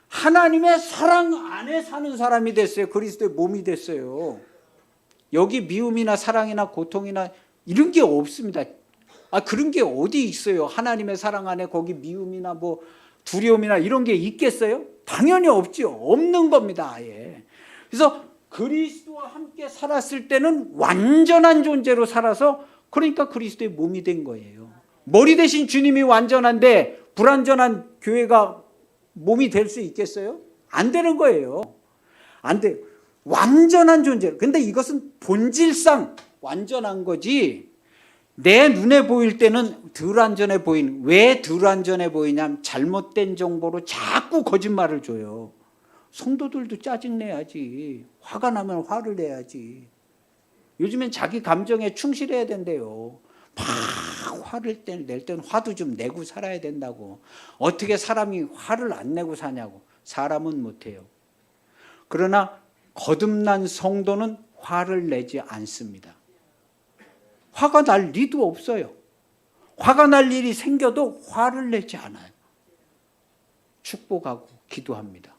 하나님의 사랑 안에 사는 사람이 됐어요. 그리스도의 몸이 됐어요. 여기 미움이나 사랑이나 고통이나 이런 게 없습니다. 그런 게 어디 있어요? 하나님의 사랑 안에 거기 미움이나 뭐 두려움이나 이런 게 있겠어요? 당연히 없죠. 없는 겁니다. 아예. 그래서 그리스도와 함께 살았을 때는 완전한 존재로 살아서 그러니까 그리스도의 몸이 된 거예요. 머리 대신 주님이 완전한데 불완전한 교회가 몸이 될 수 있겠어요? 안 되는 거예요. 안 돼요. 완전한 존재. 근데 이것은 본질상 완전한 거지. 내 눈에 보일 때는 덜 완전해 보이는. 왜 덜 완전해 보이냐면 잘못된 정보로 자꾸 거짓말을 줘요. 성도들도 짜증내야지. 화가 나면 화를 내야지. 요즘엔 자기 감정에 충실해야 된대요. 막 화를 낼 때는 화도 좀 내고 살아야 된다고. 어떻게 사람이 화를 안 내고 사냐고. 사람은 못해요. 그러나 거듭난 성도는 화를 내지 않습니다. 화가 날 리도 없어요. 화가 날 일이 생겨도 화를 내지 않아요. 축복하고 기도합니다.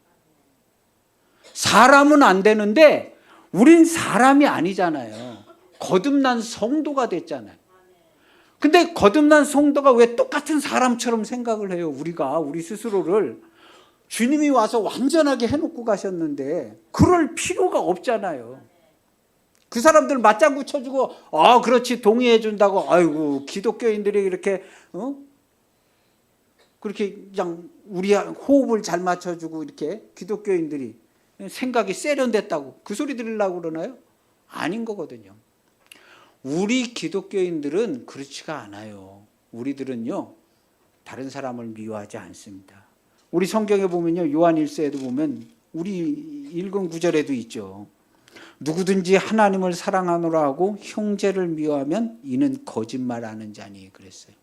사람은 안 되는데 우린 사람이 아니잖아요. 거듭난 성도가 됐잖아요. 근데 거듭난 성도가 왜 똑같은 사람처럼 생각을 해요? 우리 스스로를. 주님이 와서 완전하게 해놓고 가셨는데 그럴 필요가 없잖아요. 그 사람들 맞장구 쳐주고 그렇지 동의해 준다고 아이고 기독교인들이 이렇게 그렇게 그냥 우리 호흡을 잘 맞춰주고 이렇게 기독교인들이 생각이 세련됐다고 그 소리 들으려고 그러나요? 아닌 거거든요. 우리 기독교인들은 그렇지가 않아요. 우리들은요 다른 사람을 미워하지 않습니다. 우리 성경에 보면요 요한 1서에도 보면 우리 읽은 구절에도 있죠. 누구든지 하나님을 사랑하노라 하고 형제를 미워하면 이는 거짓말하는 자니 그랬어요.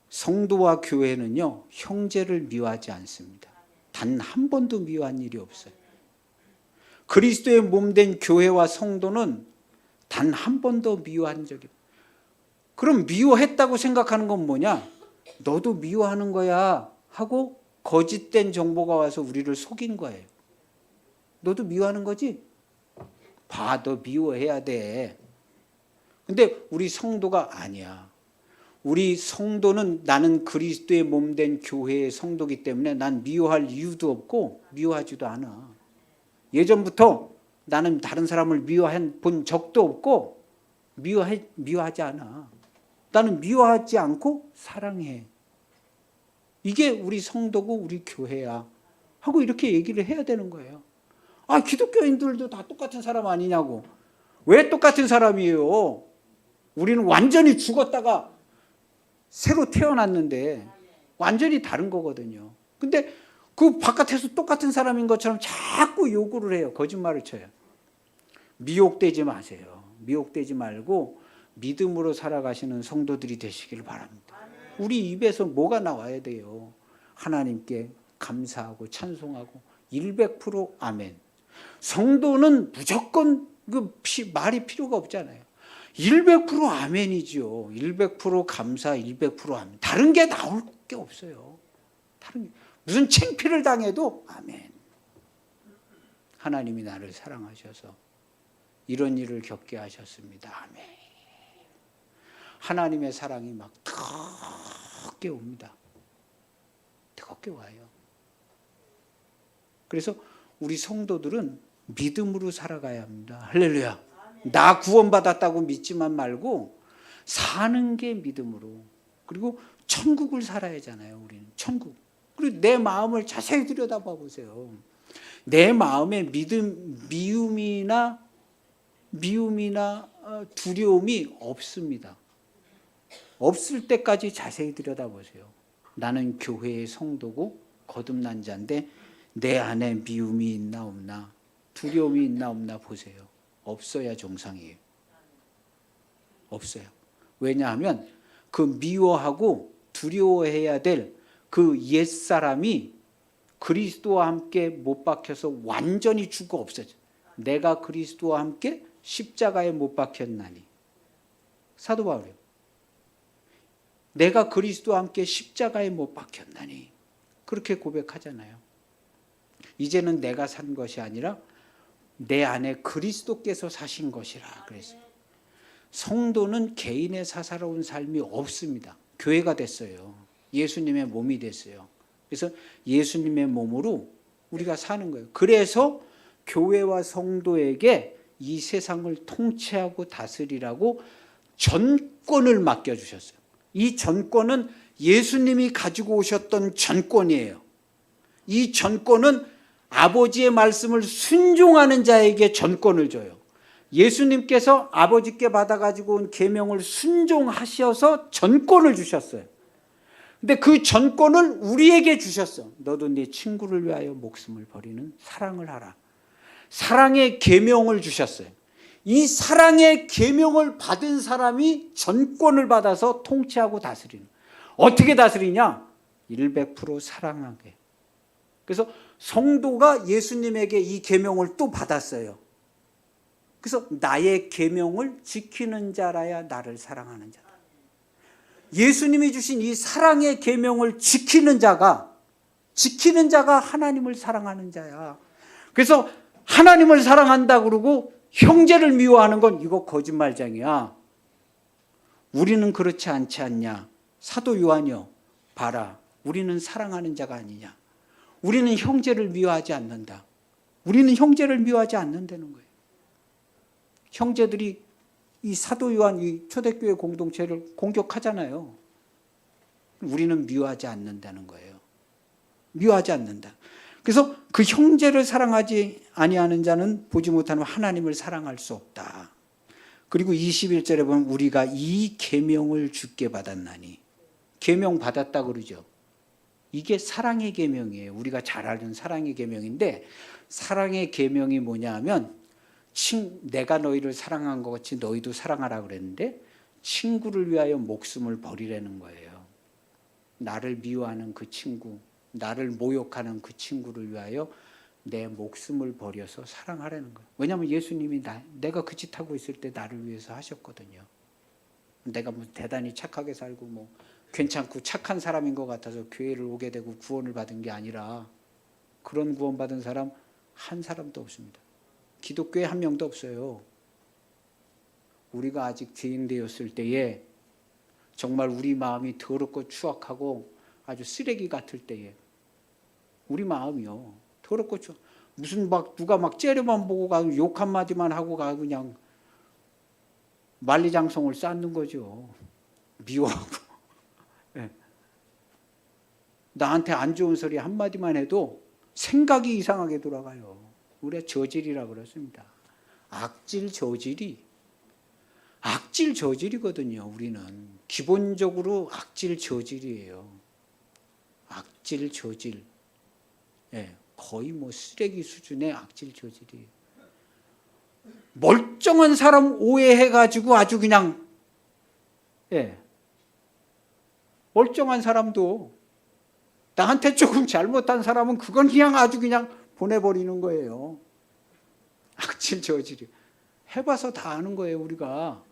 성도와 교회는요 형제를 미워하지 않습니다. 단 한 번도 미워한 일이 없어요. 그리스도의 몸된 교회와 성도는 단 한 번도 미워한 적이 없어요. 그럼 미워했다고 생각하는 건 뭐냐? 너도 미워하는 거야 하고 거짓된 정보가 와서 우리를 속인 거예요. 너도 미워하는 거지? 봐, 너 미워해야 돼. 근데 우리 성도가 아니야. 우리 성도는 나는 그리스도의 몸된 교회의 성도이기 때문에 난 미워할 이유도 없고 미워하지도 않아. 예전부터 나는 다른 사람을 미워해 본 적도 없고 미워하지 않아. 나는 미워하지 않고 사랑해. 이게 우리 성도고 우리 교회야 하고 이렇게 얘기를 해야 되는 거예요. 기독교인들도 다 똑같은 사람 아니냐고. 왜 똑같은 사람이에요? 우리는 완전히 죽었다가 새로 태어났는데 완전히 다른 거거든요. 근데 그 바깥에서 똑같은 사람인 것처럼 자꾸 요구를 해요. 거짓말을 쳐요. 미혹되지 마세요. 미혹되지 말고 믿음으로 살아가시는 성도들이 되시길 바랍니다. 우리 입에서 뭐가 나와야 돼요? 하나님께 감사하고 찬송하고 100% 아멘. 성도는 무조건 말이 필요가 없잖아요. 100% 아멘이죠. 100% 감사, 100% 아멘. 다른 게 나올 게 없어요. 무슨 창피를 당해도 아멘. 하나님이 나를 사랑하셔서 이런 일을 겪게 하셨습니다. 아멘. 하나님의 사랑이 막 뜨겁게 옵니다. 뜨겁게 와요. 그래서 우리 성도들은 믿음으로 살아가야 합니다. 할렐루야. 나 구원받았다고 믿지만 말고 사는 게 믿음으로. 그리고 천국을 살아야 하잖아요. 우리는 천국. 그리고 내 마음을 자세히 들여다봐 보세요. 내 마음에 미움이나 두려움이 없습니다. 없을 때까지 자세히 들여다보세요. 나는 교회의 성도고 거듭난 자인데 내 안에 미움이 있나 없나, 두려움이 있나 없나 보세요. 없어야 정상이에요. 없어요. 왜냐하면 그 미워하고 두려워해야 될 그 옛사람이 그리스도와 함께 못 박혀서 완전히 죽어 없어져. 내가 그리스도와 함께 십자가에 못 박혔나니. 사도 바울이요. 내가 그리스도와 함께 십자가에 못 박혔나니. 그렇게 고백하잖아요. 이제는 내가 산 것이 아니라 내 안에 그리스도께서 사신 것이라 그랬어요. 성도는 개인의 사사로운 삶이 없습니다. 교회가 됐어요. 예수님의 몸이 됐어요. 그래서 예수님의 몸으로 우리가 사는 거예요. 그래서 교회와 성도에게 이 세상을 통치하고 다스리라고 전권을 맡겨주셨어요. 이 전권은 예수님이 가지고 오셨던 전권이에요. 이 전권은 아버지의 말씀을 순종하는 자에게 전권을 줘요. 예수님께서 아버지께 받아가지고 온 계명을 순종하셔서 전권을 주셨어요. 근데 그 전권을 우리에게 주셨어. 너도 네 친구를 위하여 목숨을 버리는 사랑을 하라. 사랑의 계명을 주셨어요. 이 사랑의 계명을 받은 사람이 전권을 받아서 통치하고 다스리는. 어떻게 다스리냐? 100% 사랑하게. 그래서 성도가 예수님에게 이 계명을 또 받았어요. 그래서 나의 계명을 지키는 자라야 나를 사랑하는 자다. 예수님이 주신 이 사랑의 계명을 지키는 자가 하나님을 사랑하는 자야. 그래서 하나님을 사랑한다 그러고 형제를 미워하는 건 이거 거짓말장이야. 우리는 그렇지 않지 않냐. 사도 요한이요. 봐라. 우리는 사랑하는 자가 아니냐. 우리는 형제를 미워하지 않는다. 우리는 형제를 미워하지 않는다는 거예요. 형제들이 이 사도 요한 이 초대교회 공동체를 공격하잖아요. 우리는 미워하지 않는다는 거예요. 미워하지 않는다. 그래서 그 형제를 사랑하지 아니하는 자는 보지 못하는 하나님을 사랑할 수 없다. 그리고 21절에 보면 우리가 이 계명을 주께 받았나니, 계명 받았다 그러죠. 이게 사랑의 계명이에요. 우리가 잘 아는 사랑의 계명인데, 사랑의 계명이 뭐냐 하면 내가 너희를 사랑한 것 같이 너희도 사랑하라 그랬는데 친구를 위하여 목숨을 버리라는 거예요. 나를 미워하는 그 친구, 나를 모욕하는 그 친구를 위하여 내 목숨을 버려서 사랑하라는 거예요. 왜냐하면 예수님이 내가 그 짓 하고 있을 때 나를 위해서 하셨거든요. 내가 뭐 대단히 착하게 살고 뭐 괜찮고 착한 사람인 것 같아서 교회를 오게 되고 구원을 받은 게 아니라, 그런 구원받은 사람 한 사람도 없습니다. 기독교에 한 명도 없어요. 우리가 아직 죄인되었을 때에, 정말 우리 마음이 더럽고 추악하고 아주 쓰레기 같을 때에, 우리 마음이요 더럽고 무슨 막 누가 막 째려만 보고 가고 욕 한마디만 하고 가고 그냥 만리장성을 쌓는 거죠. 미워하고. 네. 나한테 안 좋은 소리 한마디만 해도 생각이 이상하게 돌아가요. 우리가 저질이라고 그랬습니다. 악질 저질이거든요. 우리는 기본적으로 악질 저질이에요. 악질 저질. 예, 거의 뭐 쓰레기 수준의 악질 저질이에요. 멀쩡한 사람 오해해가지고 아주 그냥, 예, 멀쩡한 사람도 나한테 조금 잘못한 사람은 그건 그냥 아주 그냥 보내버리는 거예요. 악질 저질이. 해봐서 다 아는 거예요, 우리가.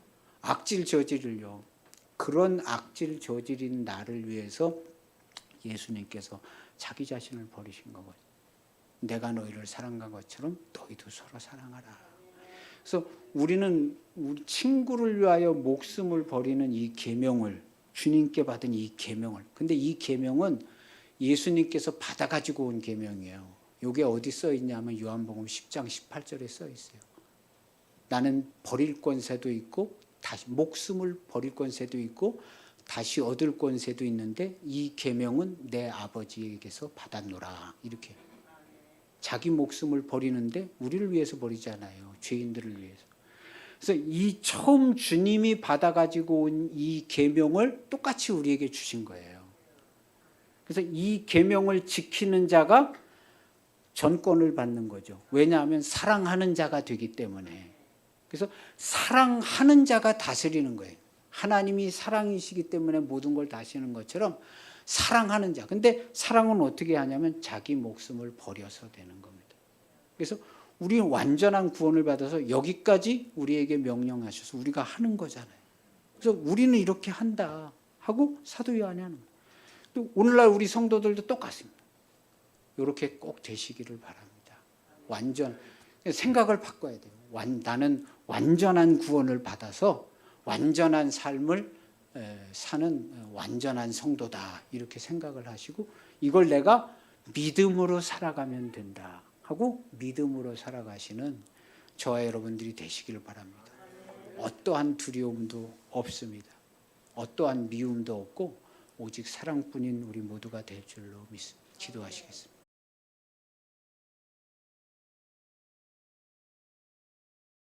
악질 저질을요. 그런 악질 저질인 나를 위해서 예수님께서 자기 자신을 버리신 거거든요. 내가 너희를 사랑한 것처럼 너희도 서로 사랑하라. 그래서 우리는 우리 친구를 위하여 목숨을 버리는 이 계명을, 주님께 받은 이 계명을, 근데 이 계명은 예수님께서 받아가지고 온 계명이에요. 이게 어디 써 있냐면 요한복음 10장 18절에 써 있어요. 나는 버릴 권세도 있고 다시 목숨을 버릴 권세도 있고 다시 얻을 권세도 있는데 이 계명은 내 아버지에게서 받았노라. 이렇게 자기 목숨을 버리는데 우리를 위해서 버리잖아요. 죄인들을 위해서. 그래서 이 처음 주님이 받아가지고 온 이 계명을 똑같이 우리에게 주신 거예요. 그래서 이 계명을 지키는 자가 전권을 받는 거죠. 왜냐하면 사랑하는 자가 되기 때문에. 그래서 사랑하는 자가 다스리는 거예요. 하나님이 사랑이시기 때문에 모든 걸 다스리는 것처럼 사랑하는 자. 근데 사랑은 어떻게 하냐면 자기 목숨을 버려서 되는 겁니다. 그래서 우리는 완전한 구원을 받아서 여기까지 우리에게 명령하셔서 우리가 하는 거잖아요. 그래서 우리는 이렇게 한다 하고 사도 요한이 하는 거예요. 또 오늘날 우리 성도들도 똑같습니다. 이렇게 꼭 되시기를 바랍니다. 완전 생각을 바꿔야 돼요. 나는 완전한 구원을 받아서 완전한 삶을 사는 완전한 성도다. 이렇게 생각을 하시고 이걸 내가 믿음으로 살아가면 된다 하고 믿음으로 살아가시는 저와 여러분들이 되시기를 바랍니다. 어떠한 두려움도 없습니다. 어떠한 미움도 없고 오직 사랑뿐인 우리 모두가 될 줄로 믿습니다. 기도하시겠습니다.